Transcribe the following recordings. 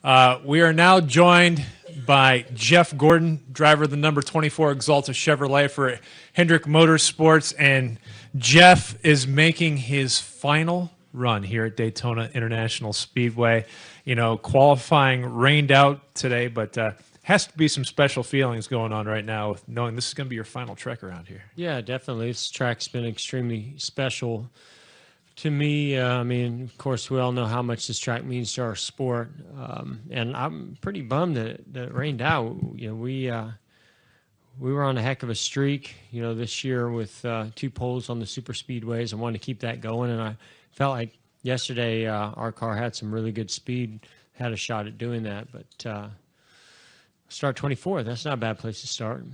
We are now joined by Jeff Gordon, driver of the number 24 Exalta Chevrolet for Hendrick Motorsports. And Jeff is making his final run here at Daytona International Speedway. You know, qualifying rained out today, but has to be some special feelings going on right now with knowing this is going to be your final trek around here. Yeah, definitely. This track's been extremely special to me. I mean, of course, we all know how much this track means to our sport, and I'm pretty bummed that it rained out. You know, we were on a heck of a streak, you know, this year with 2 poles on the super speedways. I wanted to keep that going, and I felt like yesterday our car had some really good speed, had a shot at doing that, but start 24th. That's not a bad place to start.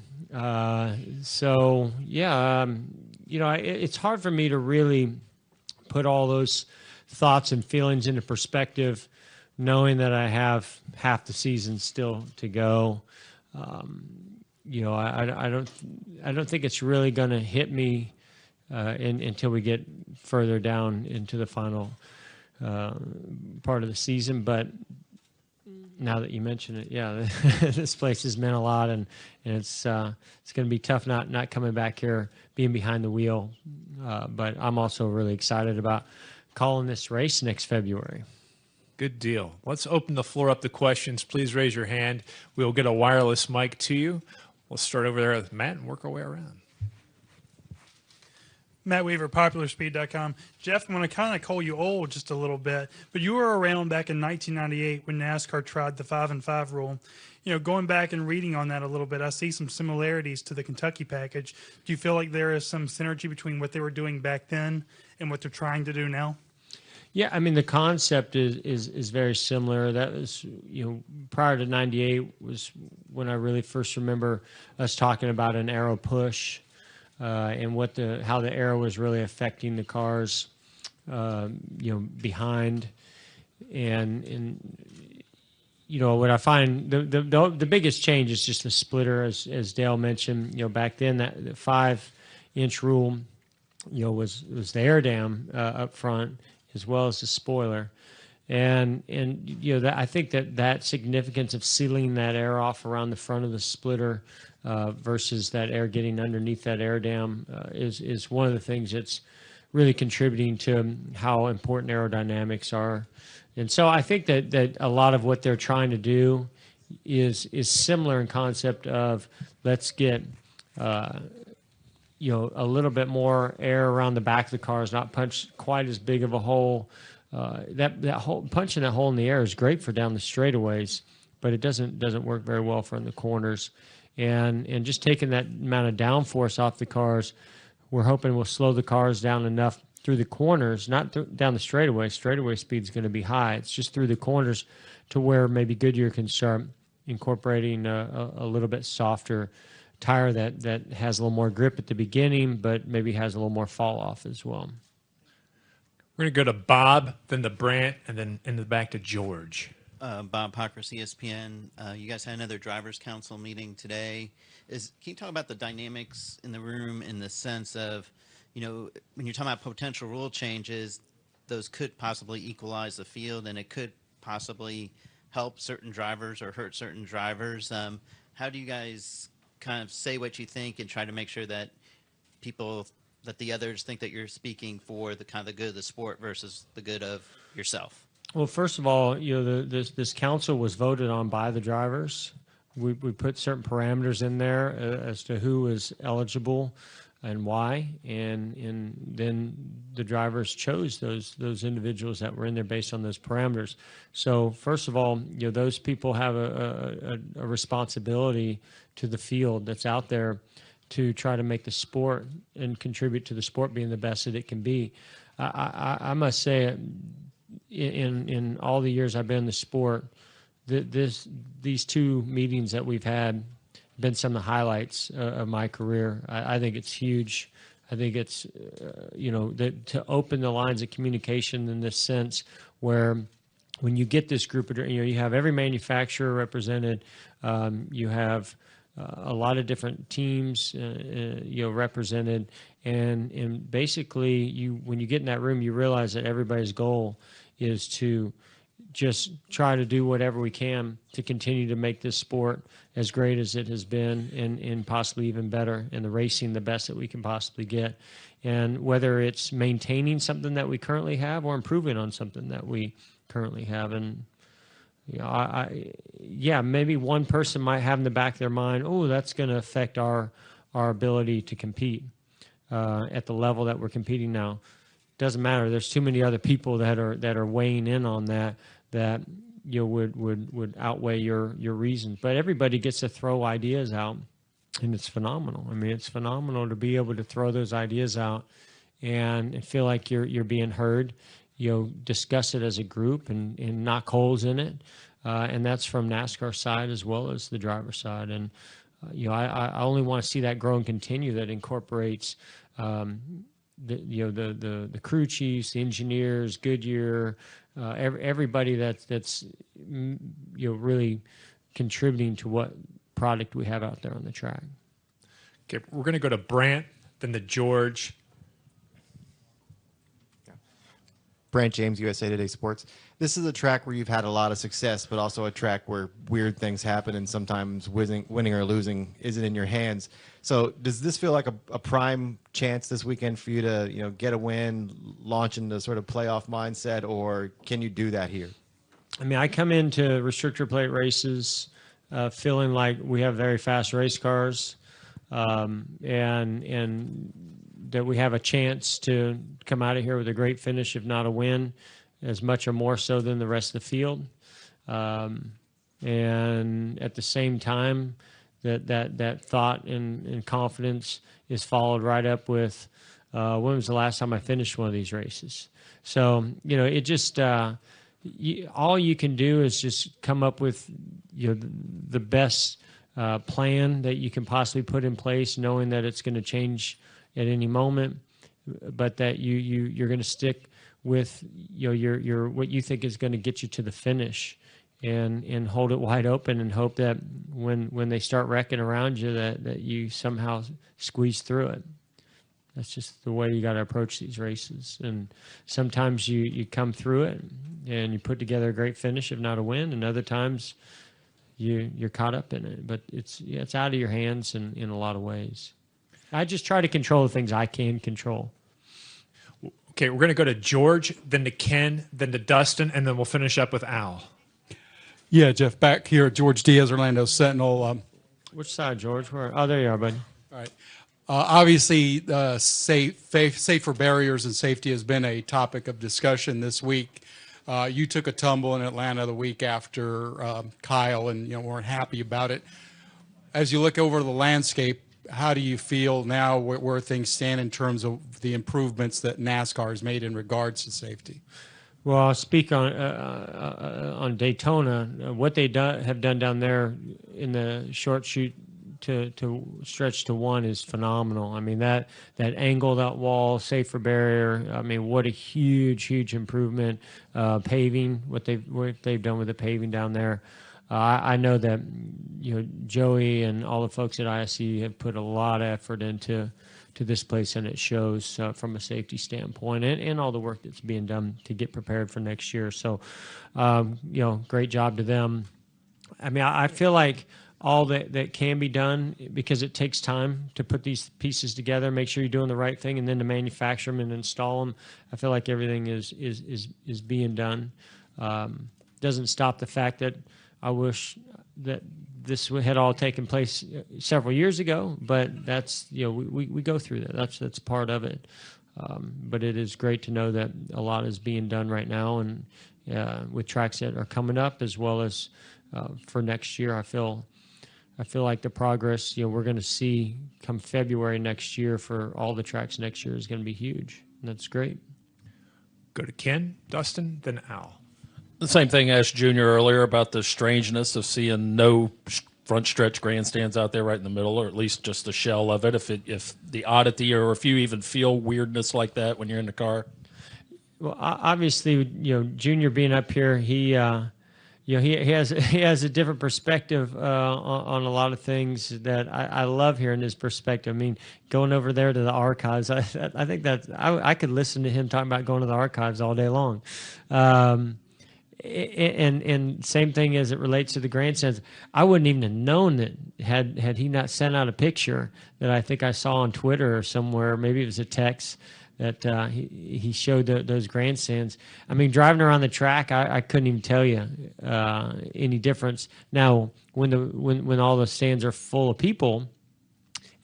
So yeah, you know, it's hard for me to really put all those thoughts and feelings into perspective, knowing that I have half the season still to go. You know, I don't think it's really going to hit me until we get further down into the final part of the season. But now that you mention it, yeah, this place has meant a lot, and it's going to be tough not coming back here, being behind the wheel. But I'm also really excited about calling this race next February. Good deal. Let's open the floor up to questions. Please raise your hand. We'll get a wireless mic to you. We'll start over there with Matt and work our way around. Matt Weaver, PopularSpeed.com. Jeff, I'm going to kind of call you old just a little bit, but you were around back in 1998 when NASCAR tried the 5-and-5 rule. You know, going back and reading on that a little bit, I see some similarities to the Kentucky package. Do you feel like there is some synergy between what they were doing back then and what they're trying to do now? Yeah, I mean, the concept is very similar. That was, you know, prior to 98 was when I really first remember us talking about an aero push. And how the aero was really affecting the cars, you know, behind, and you know what I find the biggest change is just the splitter, as Dale mentioned. You know, back then that the 5-inch rule, you know, was the air dam up front as well as the spoiler, and you know, I think that significance of sealing that air off around the front of the splitter versus that air getting underneath that air dam is one of the things that's really contributing to how important aerodynamics are. And so I think that a lot of what they're trying to do is similar in concept of let's get you know, a little bit more air around the back of the cars, not punch quite as big of a hole. That hole, punching that hole in the air is great for down the straightaways, but it doesn't work very well for in the corners. And just taking that amount of downforce off the cars, we're hoping will slow the cars down enough through the corners, not down the straightaway. Straightaway speed is going to be high. It's just through the corners to where maybe Goodyear can start incorporating a little bit softer tire that has a little more grip at the beginning, but maybe has a little more fall off as well. We're going to go to Bob, then to Brant, and then in the back to George. Bob Pockris, ESPN. You guys had another drivers' council meeting today. Can you talk about the dynamics in the room in the sense of, you know, when you're talking about potential rule changes, those could possibly equalize the field, and it could possibly help certain drivers or hurt certain drivers. How do you guys kind of say what you think and try to make sure that that the others think that you're speaking for the kind of the good of the sport versus the good of yourself? Well, first of all, you know, this council was voted on by the drivers. We put certain parameters in there as to who is eligible and why, and then the drivers chose those individuals that were in there based on those parameters. So first of all, you know, those people have a responsibility to the field that's out there to try to make the sport and contribute to the sport being the best that it can be. I must say, in all the years I've been in the sport, these 2 meetings that we've had been some of the highlights of my career. I think it's huge. I think it's, you know, to open the lines of communication in this sense where when you get this group of, you know, you have every manufacturer represented, you have a lot of different teams, you know, represented, and basically when you get in that room, you realize that everybody's goal is to just try to do whatever we can to continue to make this sport as great as it has been, and possibly even better, and the racing the best that we can possibly get. And whether it's maintaining something that we currently have or improving on something that we currently have. And you know, yeah, maybe one person might have in the back of their mind, oh, that's going to affect our ability to compete at the level that we're competing now. Doesn't matter. There's too many other people that are weighing in on that you know, would outweigh your reasons. But everybody gets to throw ideas out, and it's phenomenal. I mean, it's phenomenal to be able to throw those ideas out and feel like you're being heard. You know, discuss it as a group and knock holes in it, and that's from NASCAR side as well as the driver side. And you know, I only want to see that grow and continue. That incorporates the crew chiefs, the engineers, Goodyear, everybody that's you know, really contributing to what product we have out there on the track. Okay, we're going to go to Brant, then to George. Brant James, USA Today Sports. This is a track where you've had a lot of success, but also a track where weird things happen, and sometimes winning or losing isn't in your hands. So does this feel like a prime chance this weekend for you to, you know, get a win, launch into sort of playoff mindset, or can you do that here? I mean, I come into restrictor plate races feeling like we have very fast race cars, and that we have a chance to come out of here with a great finish, if not a win, as much or more so than the rest of the field. And at the same time, that thought and confidence is followed right up with when was the last time I finished one of these races? So, you know, it just all you can do is just come up with, you know, the best plan that you can possibly put in place, knowing that it's going to change at any moment, but that you're going to stick with, you know, your what you think is going to get you to the finish, and hold it wide open, and hope that when they start wrecking around you, that you somehow squeeze through it. That's just the way you got to approach these races. And sometimes you come through it and you put together a great finish, if not a win, and other times you're caught up in it. But it's out of your hands in a lot of ways. I just try to control the things I can control. Okay, we're going to go to George, then to Ken, then to Dustin, and then we'll finish up with Al. Yeah, Jeff, back here at George Diaz, Orlando Sentinel. Which side, George? Where? Oh, there you are, buddy. All right. Obviously, safer barriers and safety has been a topic of discussion this week. You took a tumble in Atlanta the week after Kyle, and, you know, weren't happy about it. As you look over the landscape, how do you feel now where things stand in terms of the improvements that NASCAR has made in regards to safety? Well, I'll speak on Daytona. What they have done down there in the short shoot to stretch to one is phenomenal. I mean, that angle, that wall, safer barrier. I mean, what a huge improvement. Paving, what they've done with the paving down there. I know that, you know, Joey and all the folks at ISC have put a lot of effort into this place, and it shows from a safety standpoint, and all the work that's being done to get prepared for next year. So, you know, great job to them. I mean, I feel like all that can be done, because it takes time to put these pieces together, make sure you're doing the right thing, and then to manufacture them and install them. I feel like everything is being done. Doesn't stop the fact that I wish that this had all taken place several years ago, but that's, you know, we go through that. That's part of it. But it is great to know that a lot is being done right now, and with tracks that are coming up, as well as for next year. I feel like the progress, you know, we're going to see come February next year for all the tracks next year is going to be huge. And that's great. Go to Ken, Dustin, then Al. The same thing I asked Junior earlier about the strangeness of seeing no front stretch grandstands out there right in the middle, or at least just a shell of it. If the oddity, or if you even feel weirdness like that when you're in the car. Well, obviously, you know, Junior being up here, he has a different perspective on a lot of things that I love hearing his perspective. I mean, going over there to the archives, I think that I could listen to him talking about going to the archives all day long. and same thing as it relates to the grandstands. I wouldn't even have known that had he not sent out a picture that I think I saw on Twitter or somewhere. Maybe it was a text that he showed those grandstands. I mean, driving around the track, I couldn't even tell you any difference. Now, when all the stands are full of people,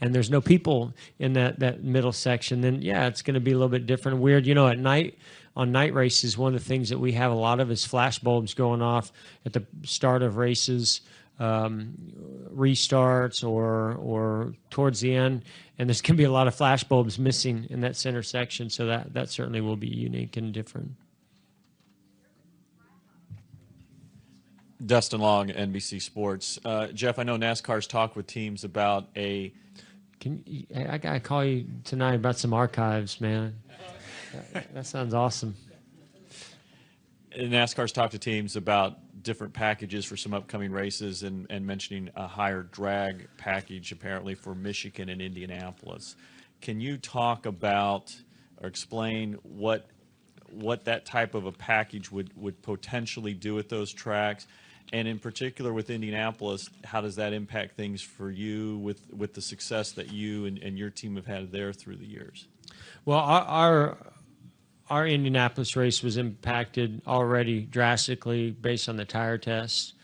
and there's no people in that middle section, then yeah, it's going to be a little bit different and weird. You know, at night, on night races, one of the things that we have a lot of is flash bulbs going off at the start of races, restarts, or towards the end. And there's going to be a lot of flash bulbs missing in that center section, so that certainly will be unique and different. Dustin Long, NBC Sports. Jeff, I know NASCAR's talked with teams about I gotta call you tonight about some archives, man. That sounds awesome. NASCAR's talked to teams about different packages for some upcoming races and mentioning a higher drag package apparently for Michigan and Indianapolis. Can you talk about or explain what that type of a package would potentially do at those tracks? And in particular with Indianapolis, how does that impact things for you with the success that you and your team have had there through the years? Well, our Indianapolis race was impacted already drastically based on the tire tests.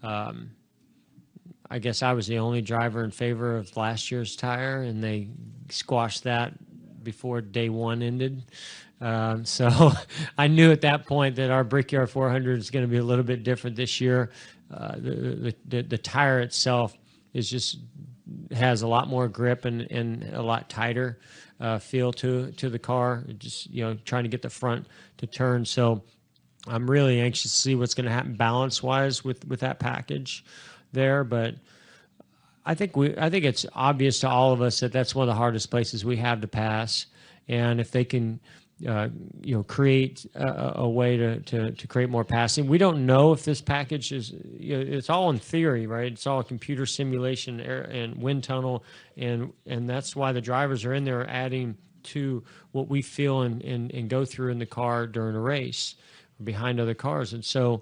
I guess I was the only driver in favor of last year's tire, and they squashed that before day one ended. So I knew at that point that our Brickyard 400 is going to be a little bit different this year. The tire itself has a lot more grip and a lot tighter feel to the car. Just trying to get the front to turn. So I'm really anxious to see what's going to happen balance wise with that package there. But I think it's obvious to all of us that that's one of the hardest places we have to pass. And if they can create a way to create more passing. We don't know if this package is, it's all in theory, right? It's all a computer simulation and wind tunnel, and that's why the drivers are in there adding to what we feel and go through in the car during a race behind other cars. And so,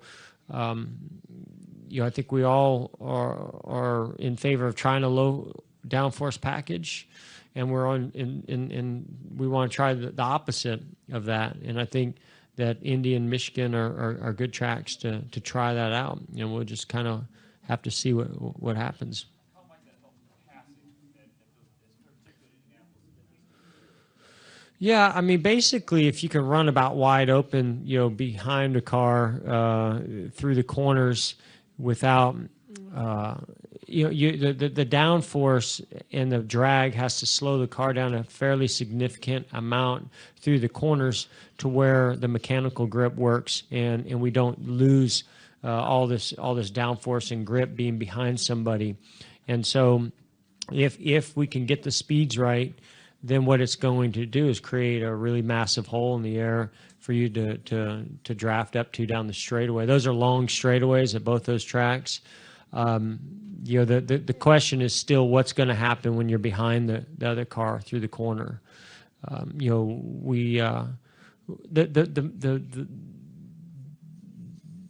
I think we all are in favor of trying a low downforce package. And we're we want to try the opposite of that. And I think that Indy and Michigan are good tracks to try that out. We'll just kind of have to see what happens. How might that help passing Yeah, I mean, basically, if you can run about wide open, behind a car through the corners without the downforce and the drag has to slow the car down a fairly significant amount through the corners to where the mechanical grip works, and we don't lose all this downforce and grip being behind somebody. And so if we can get the speeds right, then what it's going to do is create a really massive hole in the air for you to draft up to down the straightaway. Those are long straightaways at both those tracks. The question is still what's going to happen when you're behind the other car through the corner.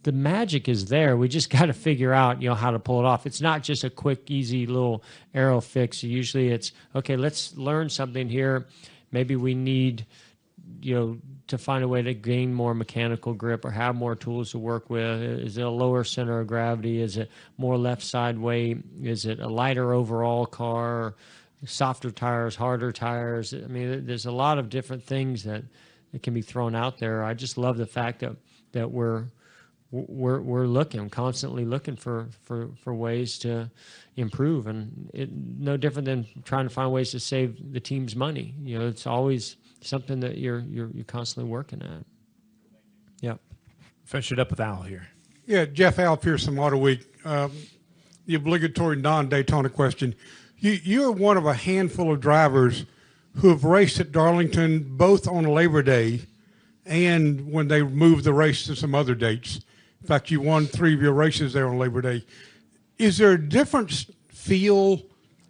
The magic is there. We just got to figure out, how to pull it off. It's not just a quick, easy little aero fix. Usually it's, okay, let's learn something here. Maybe we need, to find a way to gain more mechanical grip or have more tools to work with. Is it a lower center of gravity? Is it more left side weight? Is it a lighter overall car? Softer tires, harder tires? I mean, there's a lot of different things that can be thrown out there. I just love the fact that we're constantly looking for ways to improve, and no different than trying to find ways to save the team's money. It's always something that you're constantly working at. Yep. Finish it up with Al here. Yeah, Jeff, Al Pearson, Auto Week. The obligatory non-Daytona question. You're one of a handful of drivers who have raced at Darlington both on Labor Day and when they moved the race to some other dates. In fact, you won 3 of your races there on Labor Day. Is there a different feel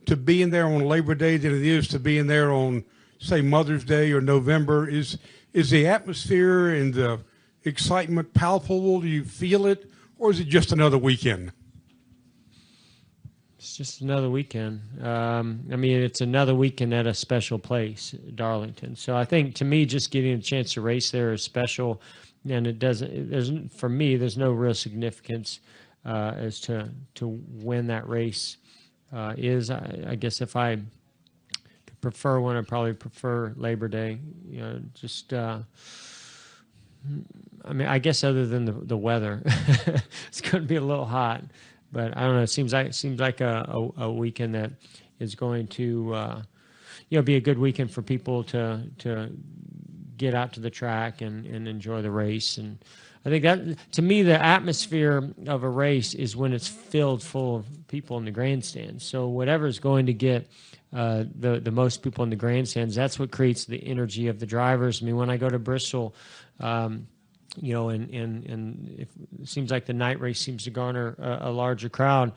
to being there on Labor Day than it is to being there on, say, Mother's Day or November? Is the atmosphere and excitement palpable? Do you feel it? Or is it just another weekend? It's just another weekend. I mean, it's another weekend at a special place, Darlington. So I think, to me, just getting a chance to race there is special, and it doesn't. For me, there's no real significance as to when that race is. I guess if I could prefer one, I'd probably prefer Labor Day. You know, just. I mean, I guess other than the weather, it's going to be a little hot. But I don't know. It seems like a weekend that is going to, be a good weekend for people to get out to the track and enjoy the race. And I think that, to me, the atmosphere of a race is when it's filled full of people in the grandstands. So whatever's going to get the most people in the grandstands, that's what creates the energy of the drivers. I mean, when I go to Bristol, and it seems like the night race seems to garner a larger crowd.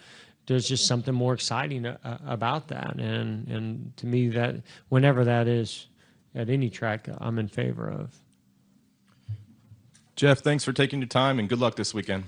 There's just something more exciting about that, and to me, that whenever that is at any track, I'm in favor of. Jeff, thanks for taking your time, and good luck this weekend.